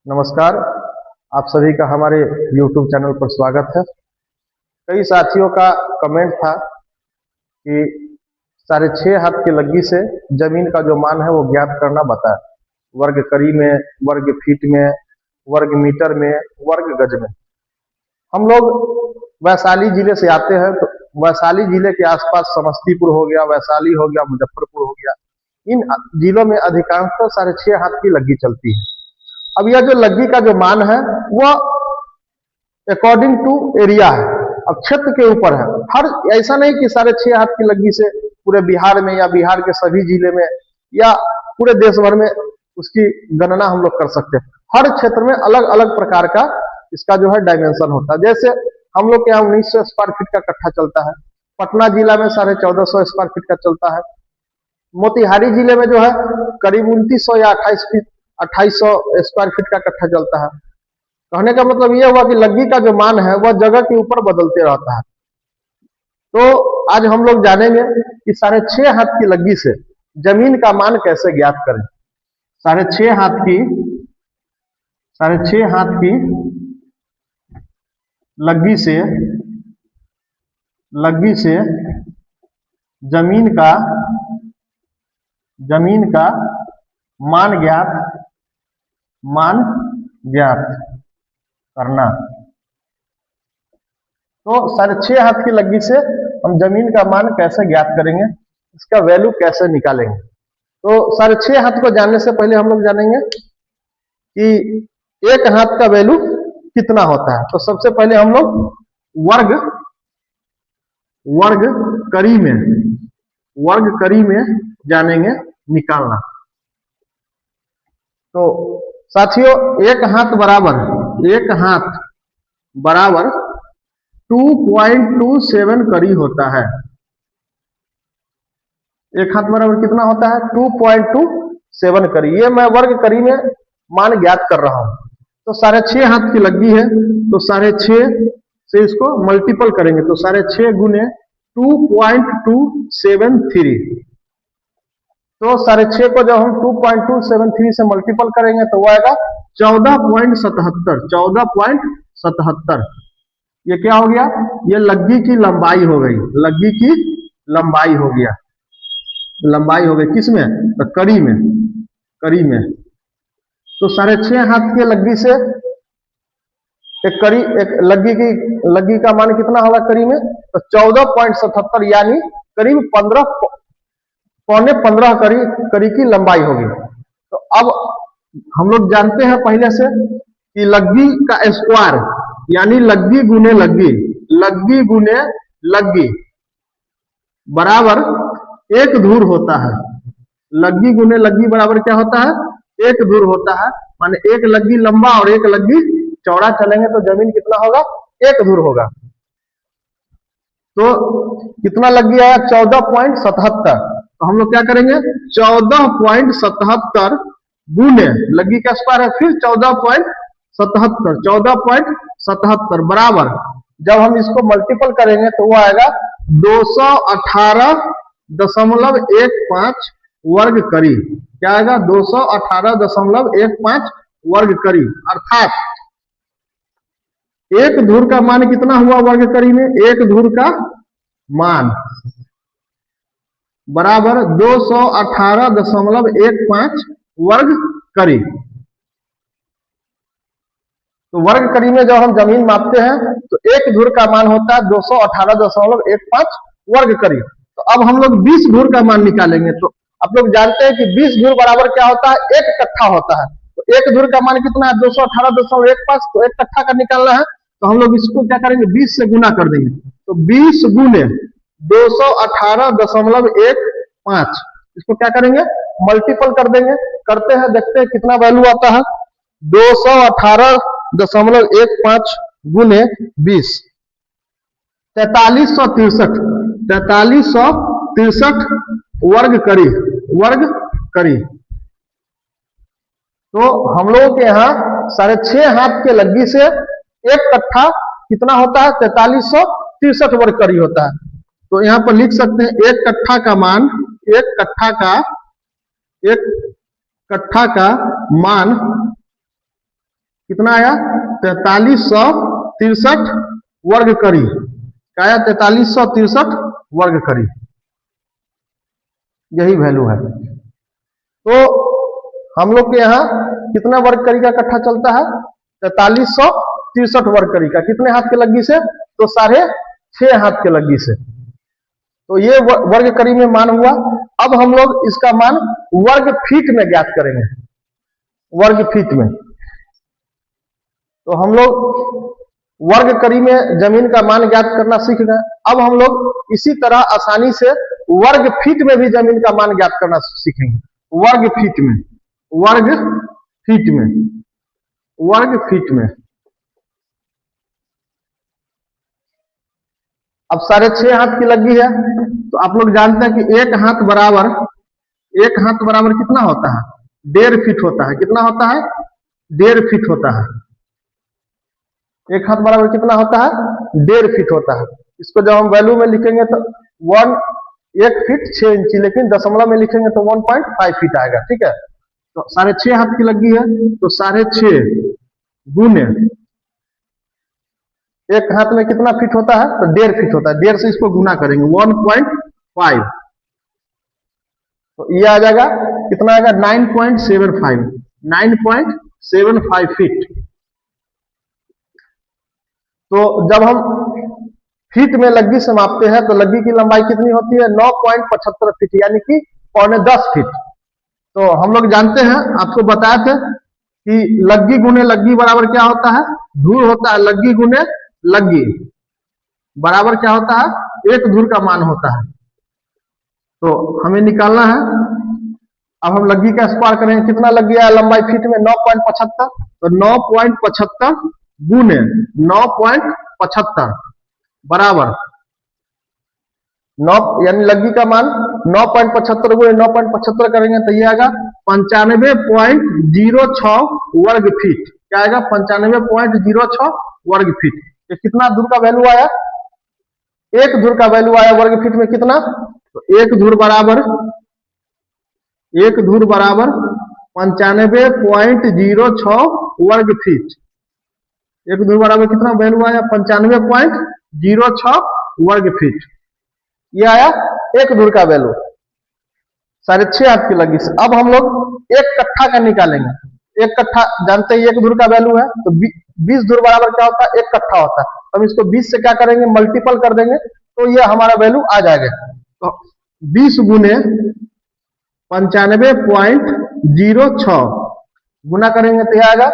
नमस्कार। आप सभी का हमारे YouTube चैनल पर स्वागत है। कई साथियों का कमेंट था कि 6.5 हाथ की लग्गी से जमीन का जो मान है वो ज्ञात करना बताएं। वर्ग करी में, वर्ग फीट में, वर्ग मीटर में, वर्ग गज में। हम लोग वैशाली जिले से आते हैं, तो वैशाली जिले के आसपास समस्तीपुर हो गया, वैशाली हो गया, मुजफ्फरपुर हो गया, इन जिलों में अधिकांशतः 6.5 हाथ की लग्गी चलती है। अब यह जो लग्गी का जो मान है वह अकॉर्डिंग टू एरिया है, अब क्षेत्र के ऊपर है। हर ऐसा नहीं कि 6.5 हाथ की लग्गी से पूरे बिहार में या बिहार के सभी जिले में या पूरे देश भर में उसकी गणना हम लोग कर सकते हैं। हर क्षेत्र में अलग अलग प्रकार का इसका जो है डायमेंशन होता है। जैसे हम लोग के यहाँ 1900 स्क्वायर फीट का कट्ठा चलता है, पटना जिला में 1450 स्क्वायर फीट का चलता है, मोतिहारी जिले में जो है करीब 2900 या 2800 स्क्वायर फीट का कट्ठा चलता है। कहने का मतलब यह हुआ कि लग्गी का जो मान है वह जगह के ऊपर बदलते रहता है। तो आज हम लोग जानेंगे कि 6.5 हाथ की लग्गी से जमीन का मान कैसे ज्ञात करें। 6.5 हाथ की लग्गी से जमीन का मान ज्ञात करना। तो 6.5 हाथ की लग्गी से हम जमीन का मान कैसे ज्ञात करेंगे, इसका वैल्यू कैसे निकालेंगे। तो 6.5 हाथ को जानने से पहले हम लोग जानेंगे कि 1 हाथ का वैल्यू कितना होता है। तो सबसे पहले हम लोग वर्ग करी में जानेंगे निकालना। तो साथियों 1 हाथ बराबर 2.27 करी होता है। 1 हाथ बराबर कितना होता है? 2.27 करी। ये मैं वर्ग करी में मान ज्ञात कर रहा हूं। तो 6.5 हाथ की लग्गी है, तो 6.5 से इसको मल्टीपल करेंगे, तो 6.5 गुने 2.273। तो 6.5 को जब हम 2.273 से मल्टीपल करेंगे तो वो आएगा 14.77। ये क्या हो गया? ये लग्गी की लंबाई हो गई। लग्गी की लंबाई हो गया, लंबाई हो गई किसमें? तो करी में। तो 6.5 हाथ की लग्गी से एक लग्गी का मान कितना होगा करी में? तो 14.77 यानी करीब 15 करी की लंबाई होगी। तो अब हम लोग जानते हैं पहले से कि लग्गी का स्क्वायर यानी लग्गी गुने लग्गी बराबर 1 धूर होता है। लग्गी गुने लग्गी बराबर क्या होता है? 1 धूर होता है। माने 1 लग्गी लंबा और 1 लग्गी चौड़ा चलेंगे तो जमीन कितना होगा? 1 धूर होगा। तो कितना लग्गी आया? 14.77। तो हम लोग क्या करेंगे? 14.77 गुने लग्गी का स्क्वायर है, फिर 14.77 बराबर जब हम इसको मल्टीपल करेंगे तो वो आएगा 218.15 वर्ग करी। क्या आएगा? 218.15 वर्ग करी। अर्थात 1 धूर का मान कितना हुआ वर्ग करी में? 1 धूर का मान बराबर 218.15 वर्ग करी। तो वर्ग करी में जब हम जमीन मापते हैं तो 1 धूर का मान होता है 218.15 वर्ग करी। तो अब हम लोग 20 धूर का मान निकालेंगे। तो आप लोग जानते हैं कि 20 धूर बराबर क्या होता है? 1 कट्ठा होता है। तो 1 धूर का मान कितना है? 218.15। तो 1 कट्ठा का निकालना है तो हम लोग इसको क्या करेंगे? 20 से गुना कर देंगे। तो 20 गुने 218.15, इसको क्या करेंगे? मल्टीपल कर देंगे। करते हैं, देखते हैं कितना वैल्यू आता है। 218.15 गुने 20, 4363 वर्ग करी। तो हम लोगों के यहाँ 6.5 हाथ के लग्गी से 1 कट्ठा कितना होता है? 4363 वर्ग करी होता है। तो यहाँ पर लिख सकते हैं 1 कट्ठा का मान, 1 कट्ठा का मान कितना आया 4363 वर्ग करी, क्या आया 4363 वर्ग करी, यही वैल्यू है। तो हम लोग के यहाँ कितना वर्ग करी का कट्ठा चलता है 4363 वर्ग करी का, कितने हाथ के लग्गी से, तो 6.5 हाथ के लग्गी से। तो ये वर्ग करी में मान हुआ। अब हम लोग इसका मान वर्ग फीट में ज्ञात करेंगे, वर्ग फीट में। तो हम लोग वर्ग करी में जमीन का मान ज्ञात करना सीख गए। अब हम लोग इसी तरह आसानी से वर्ग फीट में भी जमीन का मान ज्ञात करना सीखेंगे। वर्ग फीट में, वर्ग फीट में, वर्ग फीट में। अब 6.5 हाथ की लगी है, तो आप लोग जानते हैं कि एक हाथ बराबर कितना होता है 1.5 फीट होता है। कितना होता है 1.5 फीट होता है। एक हाथ बराबर कितना होता है 1.5 फीट होता है। इसको जब हम वैल्यू में लिखेंगे तो 1 फीट 6 इंची, लेकिन दशमलव में लिखेंगे तो 1.5 फीट आएगा। ठीक है, तो 6.5 हाथ की लगी है, तो 6.5 गुने एक हाथ में कितना फीट होता है तो 1.5 फीट होता है। 1.5 से इसको गुना करेंगे 1.5, तो ये आ जाएगा कितना आएगा 9.75, 9.75 फीट। तो जब हम फीट में लग्गी से मापते हैं तो लग्गी की लंबाई कितनी होती है 9.75 फीट, यानी कि 9.10 फीट। तो हम लोग जानते हैं, आपको बताए थे कि लग्गी गुने लग्गी बराबर क्या होता है, धूर होता है। लग्गी गुने लग्गी बराबर क्या होता है, एक धूर का मान होता है। तो हमें निकालना है। अब हम लग्गी का स्क्वायर करेंगे, कितना लग गया लंबाई फीट में 9.75, तो 9.75 गुने 9.75 बराबर 9, यानी लग्गी का मान 9.75 गुने 9.75 करेंगे तो ये आएगा 95.06 वर्ग फीट। क्या आएगा 95.06 वर्ग फीट। ये कितना धूर का वैल्यू आया, एक धूर का वैल्यू आया वर्ग फीट में कितना, तो एक धूर बराबर 95.06 वर्ग फीट। एक धूर बराबर कितना वैल्यू आया 95.06 वर्ग फीट। ये आया एक धूर का वैल्यू 6.5 हाथ की लगी से। अब हम लोग एक कट्ठा का निकालेंगे। एक कट्ठा जानते हैं एक धूर का वैल्यू है, तो 20 धूर बराबर क्या होता है, एक कट्ठा होता है। हम इसको 20 से क्या करेंगे मल्टीपल कर देंगे, तो ये हमारा वैल्यू आ जाएगा। तो 20 गुने 95.06 गुना करेंगे तो यह आएगा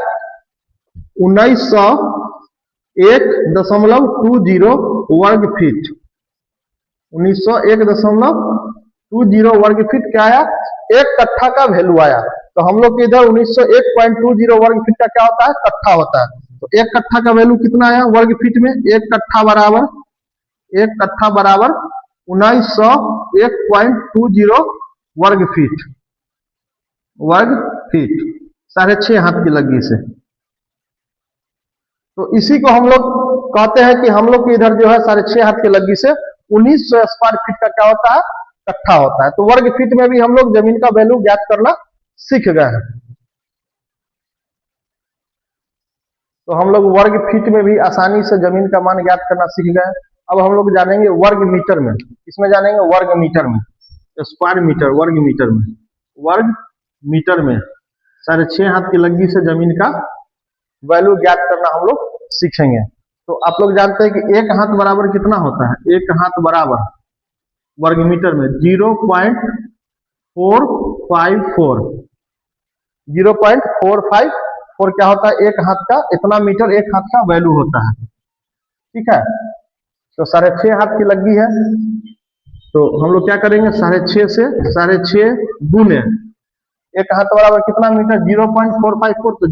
1901.20 वर्ग फीट। 1901.20 वर्ग फीट क्या आया, एक कट्ठा का वैल्यू आया। तो हम लोग के इधर 1901.20 वर्ग फीट का क्या होता है, कट्ठा होता है। तो एक कट्ठा का वैल्यू कितना आया वर्ग फीट में, एक कट्ठा बराबर 1901.20 वर्ग फीट, वर्ग फीट 6.5 हाथ की लगी से। तो इसी को हम लोग कहते हैं कि हम लोग के इधर जो है 6.5 हाथ की लगी से 1900 स्क्वायर फीट का क्या होता है, कट्ठा होता है। तो वर्ग फीट में भी हम लोग जमीन का वैल्यू ज्ञात करना सीख गए हैं। तो हम लोग वर्ग फीट में भी आसानी से जमीन का मान ज्ञात करना सीख गए। अब हम लोग जानेंगे वर्ग मीटर में। इसमें जानेंगे वर्ग मीटर में, स्क्वायर मीटर, वर्ग मीटर में। वर्ग मीटर में 6.5 हाथ की लगी से जमीन का वैल्यू ज्ञात करना हम लोग सीखेंगे। तो आप लोग जानते हैं कि एक हाथ बराबर कितना होता है, एक हाथ बराबर वर्ग मीटर में 0.454, 0.454 क्या होता है, एक हाथ का, इतना मीटर एक हाथ का वैल्यू होता है। ठीक है, तो 6.5 हाथ की लगी है, तो हम लोग क्या करेंगे 6.5 से 6.5 गुने एक हाथ बराबर कितना मीटर 0.454, तो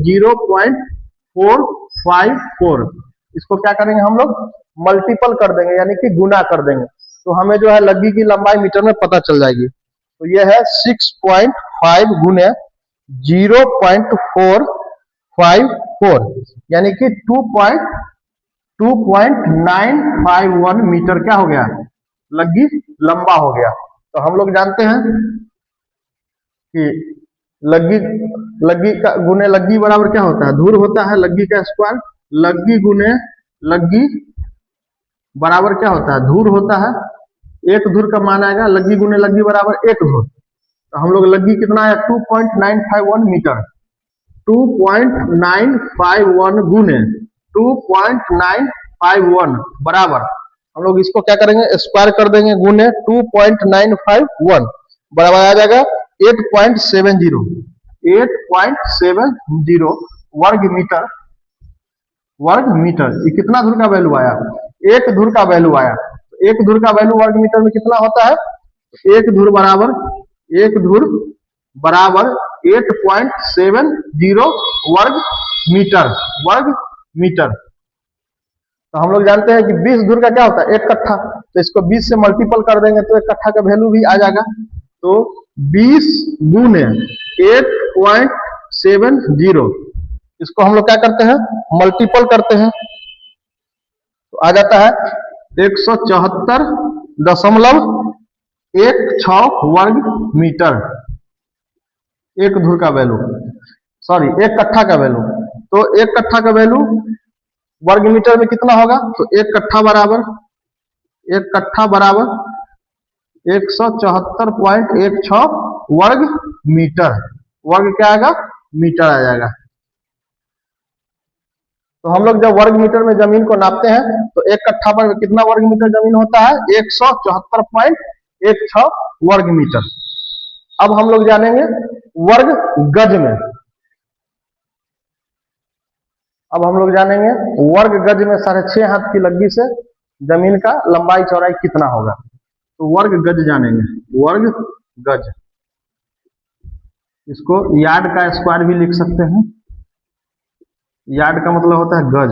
0.454 इसको क्या करेंगे हम लोग मल्टीपल कर देंगे, यानी कि गुना कर देंगे। तो हमें जो है लग्गी की लंबाई मीटर में पता चल जाएगी। तो ये है 6.5 गुने 0.454, यानी कि 2.951 मीटर क्या हो गया, लग्गी लंबा हो गया। तो हम लोग जानते हैं कि लग्गी लग्गी का गुने लग्गी बराबर क्या होता है, धूर होता है लग्गी का स्क्वायर। लग्गी गुने लग्गी बराबर क्या होता है, धूर होता है। एक धूर का मान आएगा लग्गी गुने लग्गी बराबर एक धूर। तो हम लोग लग्गी कितना है 2.951 मीटर। 2.951 गुने 2.951 बराबर हम लोग इसको क्या करेंगे, स्क्वायर कर देंगे गुने 2.951 बराबर आ जाएगा 8.70 वर्ग मीटर। वर्ग मीटर ये कितना धूर का वैल्यू आया, एक धूर का वैल्यू आया। तो एक धूर का वैल्यू वर्ग मीटर में कितना होता है, एक धूर बराबर 8.70 वर्ग मीटर। वर्ग मीटर तो हम लोग जानते हैं कि 20 धूर का क्या होता है, एक कट्ठा। तो इसको 20 से मल्टीपल कर देंगे तो एक कट्ठा का वैल्यू भी आ जाएगा। तो 20 गुने 8.70 इसको हम लोग क्या करते हैं, मल्टीपल करते हैं तो आ जाता है 174.16 वर्ग मीटर। एक धूर का वैल्यू, सॉरी एक कट्ठा का वैल्यू। तो एक कट्ठा का वैल्यू वर्ग मीटर में कितना होगा, तो एक कट्ठा बराबर 174.16 वर्ग मीटर। वर्ग क्या आएगा, मीटर आ जाएगा। तो हम लोग जब वर्ग मीटर में जमीन को नापते हैं तो एक कट्ठा पर कितना वर्ग मीटर जमीन होता है, 174.16 वर्ग मीटर। अब हम लोग जानेंगे वर्ग गज में। अब हम लोग जानेंगे वर्ग गज में 6.5 हाथ की लग्गी से जमीन का लंबाई चौड़ाई कितना होगा। तो वर्ग गज जानेंगे, वर्ग गज। इसको यार्ड का स्क्वायर भी लिख सकते हैं। यार्ड का मतलब होता है गज।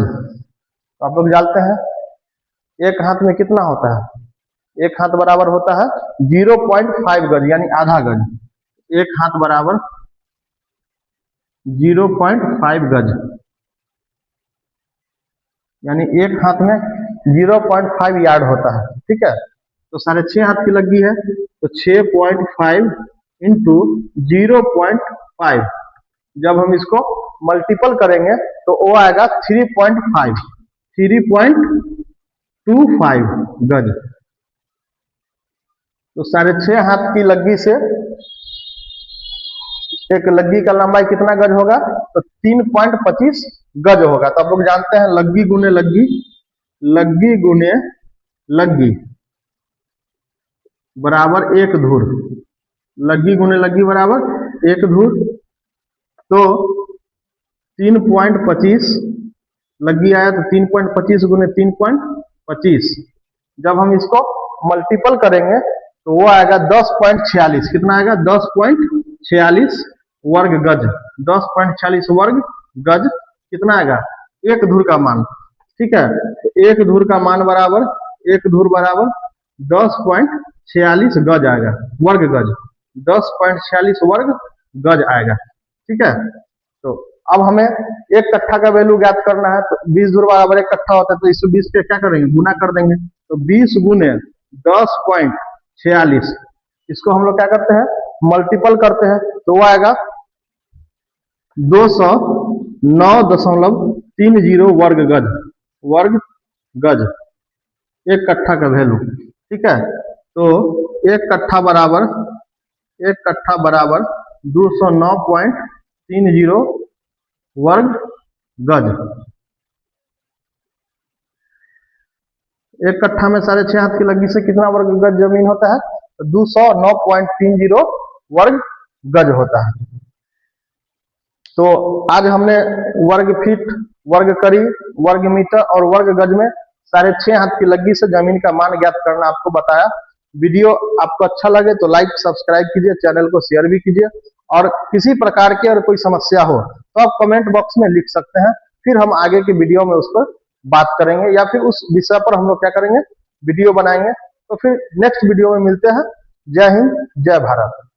तो आप लोग जानते हैं एक हाथ में कितना होता है, एक हाथ बराबर होता है 0.5 गज यानी आधा गज। एक हाथ बराबर 0.5 गज यानी एक हाथ में 0.5 यार्ड होता है। ठीक है, तो 6.5 हाथ की लगी है तो 6.5 इंटू 0.5 जब हम इसको मल्टीपल करेंगे तो वो आएगा 3.25 गज। तो 6.5 हाथ की लग्गी से एक लग्गी का लंबाई कितना गज होगा, तो 3.25 गज होगा। तो आप लोग जानते हैं लग्गी गुने लग्गी, लग्गी गुने लग्गी बराबर एक धूर। लग्गी गुने लग्गी बराबर एक धूर। तो 3.25 लग्गी आया तो 3.25 गुने 3.25 जब हम इसको मल्टीपल करेंगे तो वो आएगा 10.46। कितना आएगा, 10.46 वर्ग गज। 10.46 वर्ग गज कितना आएगा, एक धूर का मान। ठीक है, तो एक धूर का मान बराबर, एक धूर बराबर 10.46 गज आएगा, वर्ग गज। 10.46 वर्ग गज आएगा। ठीक है, तो अब हमें एक कट्ठा का वैल्यू ज्ञात करना है। तो 20 धूर बराबर एक कट्ठा होता है, तो 120 पे क्या करेंगे, गुना कर देंगे। तो 20 गुने 10.46 इसको हम लोग क्या करते हैं, मल्टीपल करते हैं तो वो आएगा 209.30 वर्ग गज। वर्ग गज एक कट्ठा का वैल्यू। ठीक है, तो एक कट्ठा बराबर 209.30 वर्ग गज। एक कट्ठा में 6.5 हाथ की लग्गी से कितना वर्ग गज जमीन होता है, तो 209.30 वर्ग गज होता है। तो आज हमने वर्ग फीट, वर्ग करी, वर्ग मीटर और वर्ग गज में 6.5 हाथ की लग्गी से जमीन का मान ज्ञात करना आपको बताया। वीडियो आपको अच्छा लगे तो लाइक सब्सक्राइब कीजिए, चैनल को शेयर भी कीजिए। और किसी प्रकार की अगर कोई समस्या हो तो आप कमेंट बॉक्स में लिख सकते हैं, फिर हम आगे की वीडियो में उस पर बात करेंगे या फिर उस विषय पर हम लोग क्या करेंगे, वीडियो बनाएंगे। तो फिर नेक्स्ट वीडियो में मिलते हैं। जय हिंद, जय भारत।